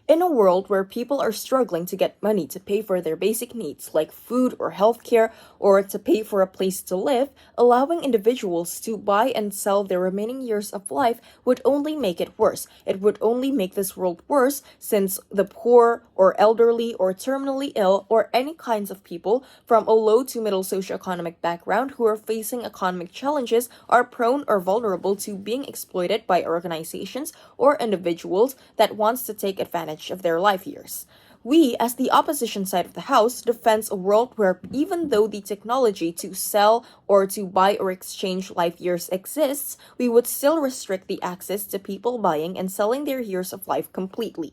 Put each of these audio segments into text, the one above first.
In a world where people are struggling to get money to pay for their basic needs like food or healthcare or to pay for a place to live, allowing individuals to buy and sell their remaining years of life would only make it worse. It would only make this world worse since the poor or elderly or terminally ill or any kinds of people from a low to middle socioeconomic background who are facing economic challenges are prone or vulnerable to being exploited by organizations or individuals that wants to take advantage of their life years. We, as the opposition side of the House, defends a world where even though the technology to sell or to buy or exchange life years exists, we would still restrict the access to people buying and selling their years of life completely.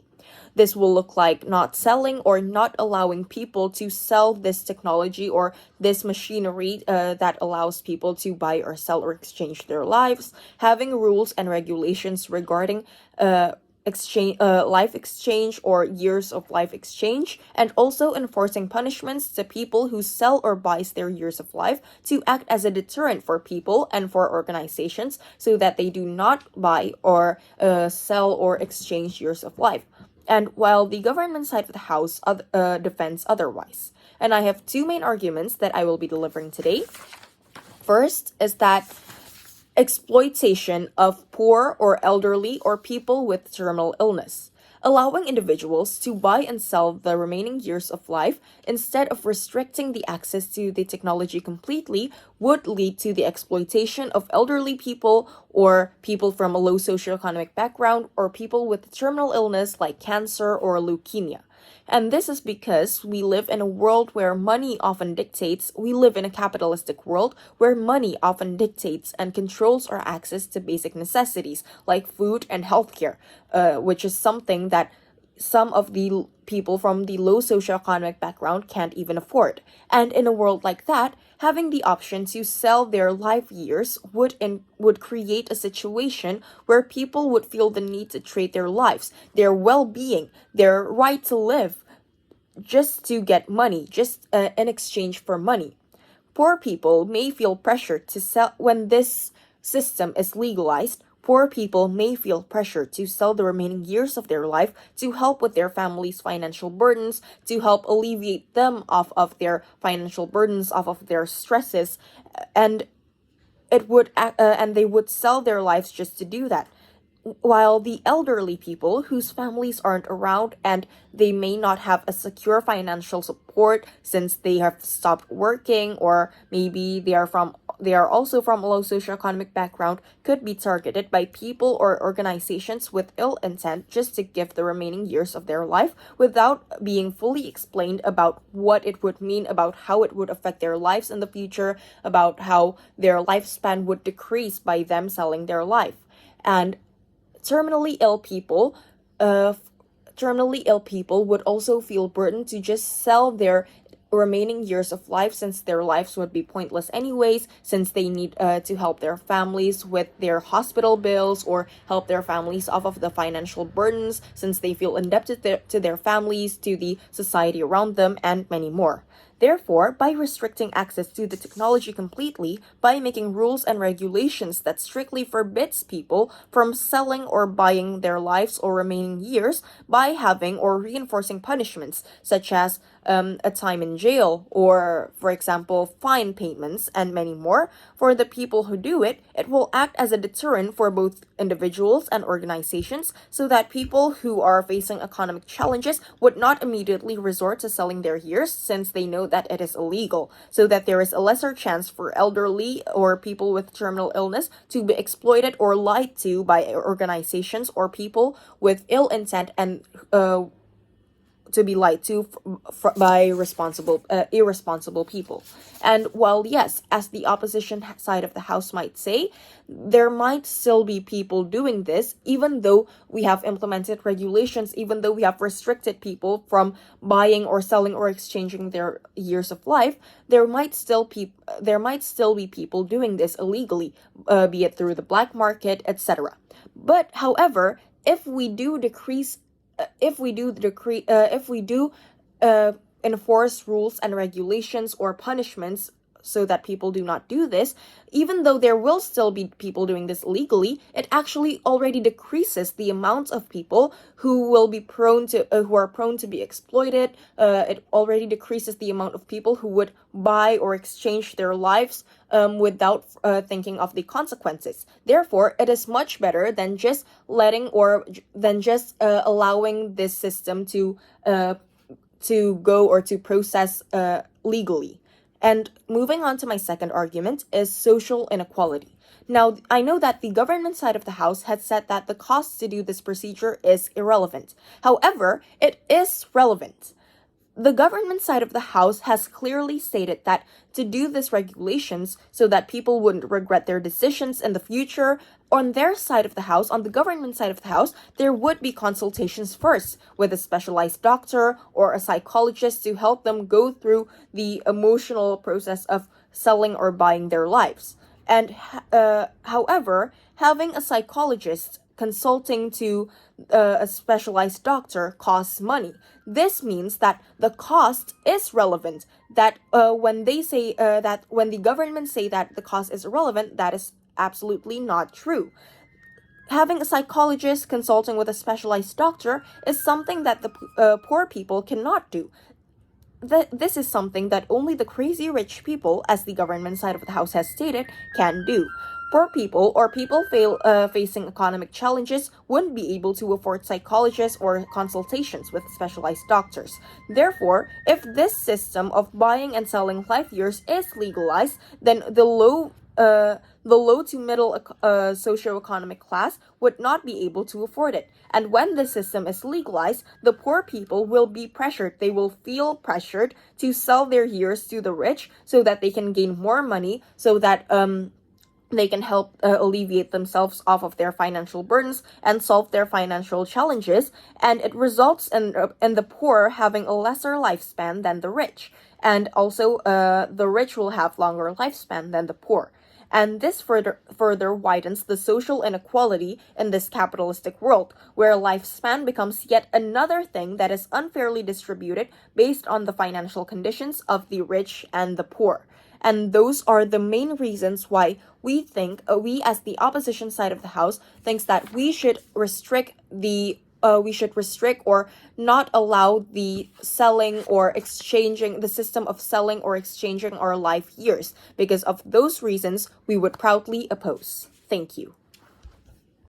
This will look like not selling or not allowing people to sell this technology or this machinery that allows people to buy or sell or exchange their lives, having rules and regulations regarding life exchange or years of life exchange, and also enforcing punishments to people who sell or buys their years of life to act as a deterrent for people and for organizations so that they do not buy or sell or exchange years of life. And while the government side of the House defends otherwise. And I have two main arguments that I will be delivering today. First is that exploitation of poor or elderly or people with terminal illness. Allowing individuals to buy and sell the remaining years of life instead of restricting the access to the technology completely would lead to the exploitation of elderly people or people from a low socioeconomic background or people with terminal illness like cancer or leukemia. And this is because we live in a world where money often dictates, we live in a capitalistic world where money often dictates and controls our access to basic necessities like food and healthcare, which is something that some of the people from the low socioeconomic background can't even afford. And in a world like that, having the option to sell their life years would create a situation where people would feel the need to trade their lives, their well-being, their right to live, just to get money, just in exchange for money. Poor people may feel pressured to sell when this system is legalized. Poor people may feel pressure to sell the remaining years of their life to help with their family's financial burdens, to help alleviate them off of their financial burdens, off of their stresses, and they would sell their lives just to do that. While the elderly people whose families aren't around and they may not have a secure financial support since they have stopped working or maybe they are also from a low socioeconomic background could be targeted by people or organizations with ill intent just to give the remaining years of their life without being fully explained about what it would mean, about how it would affect their lives in the future, about how their lifespan would decrease by them selling their life. And terminally ill people would also feel burdened to just sell their remaining years of life since their lives would be pointless anyways, since they need to help their families with their hospital bills or help their families off of the financial burdens since they feel indebted to their families, to the society around them, and many more. Therefore, by restricting access to the technology completely, by making rules and regulations that strictly forbids people from selling or buying their lives or remaining years, by having or reinforcing punishments such as a time in jail or, for example, fine payments and many more, for the people who do it, it will act as a deterrent for both individuals and organizations so that people who are facing economic challenges would not immediately resort to selling their years since they know that it is illegal, so that there is a lesser chance for elderly or people with terminal illness to be exploited or lied to by organizations or people with ill intent and to be lied to by irresponsible people. And while yes, as the opposition side of the House might say, there might still be people doing this, even though we have implemented regulations, even though we have restricted people from buying or selling or exchanging their years of life, there might still be people doing this illegally, be it through the black market, etc. But however, if we do enforce rules and regulations or punishments so that people do not do this, even though there will still be people doing this legally, it actually already decreases the amount of people who will be prone to who are prone to be exploited. It already decreases the amount of people who would buy or exchange their lives without thinking of the consequences. Therefore, it is much better than just allowing this system to go or to process legally. And moving on to my second argument is social inequality. Now, I know that the government side of the House had said that the cost to do this procedure is irrelevant. However, it is relevant. The government side of the House has clearly stated that to do this regulations so that people wouldn't regret their decisions in the future, on their side of the House, on the government side of the House, there would be consultations first with a specialized doctor or a psychologist to help them go through the emotional process of selling or buying their lives. And however, having a psychologist consulting to a specialized doctor costs money. This means that the cost is relevant. That when the government say that the cost is irrelevant, that is absolutely not true. Having a psychologist consulting with a specialized doctor is something that the poor people cannot do. This is something that only the crazy rich people, as the government side of the House has stated, can do. Poor people or people facing economic challenges wouldn't be able to afford psychologists or consultations with specialized doctors. Therefore, if this system of buying and selling life years is legalized, then the low to middle socioeconomic class would not be able to afford it. And when the system is legalized, the poor people will be pressured. They will feel pressured to sell their years to the rich so that they can gain more money, so that they can help alleviate themselves off of their financial burdens and solve their financial challenges. And it results in the poor having a lesser lifespan than the rich. And also, the rich will have longer lifespan than the poor. And this further widens the social inequality in this capitalistic world, where lifespan becomes yet another thing that is unfairly distributed based on the financial conditions of the rich and the poor. And those are the main reasons why we as the opposition side of the House, thinks that we should restrict or not allow the system of selling or exchanging our life years. Because of those reasons, we would proudly oppose. Thank you.